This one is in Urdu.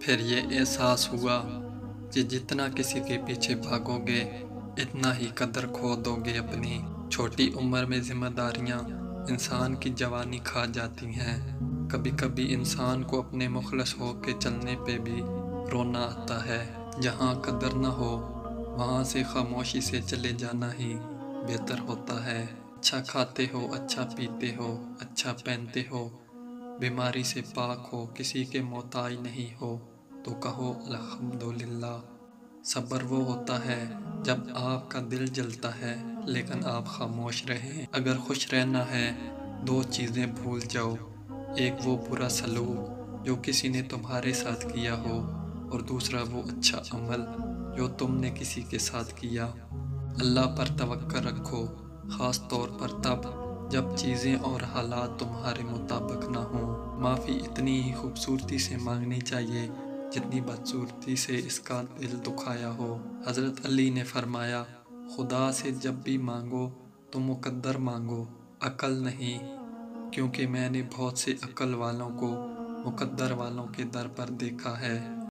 پھر یہ احساس ہوا کہ جتنا کسی کے پیچھے بھاگو گے اتنا ہی قدر کھو دو گے اپنی۔ چھوٹی عمر میں ذمہ داریاں انسان کی جوانی کھا جاتی ہیں۔ کبھی کبھی انسان کو اپنے مخلص ہو کے چلنے پہ بھی رونا آتا ہے۔ جہاں قدر نہ ہو وہاں سے خاموشی سے چلے جانا ہی بہتر ہوتا ہے۔ اچھا کھاتے ہو، اچھا پیتے ہو، اچھا پہنتے ہو، بیماری سے پاک ہو، کسی کے محتاج نہیں ہو تو کہو الحمدللہ۔ صبر وہ ہوتا ہے جب آپ کا دل جلتا ہے لیکن آپ خاموش رہیں۔ اگر خوش رہنا ہے دو چیزیں بھول جاؤ، ایک وہ برا سلوک جو کسی نے تمہارے ساتھ کیا ہو، اور دوسرا وہ اچھا عمل جو تم نے کسی کے ساتھ کیا۔ اللہ پر توکل رکھو، خاص طور پر تب جب چیزیں اور حالات تمہارے مطابق نہ ہوں۔ معافی اتنی ہی خوبصورتی سے مانگنی چاہیے جتنی بدصورتی سے اس کا دل دکھایا ہو۔ حضرت علی نے فرمایا، خدا سے جب بھی مانگو تو مقدر مانگو، عقل نہیں، کیونکہ میں نے بہت سے عقل والوں کو مقدر والوں کے در پر دیکھا ہے۔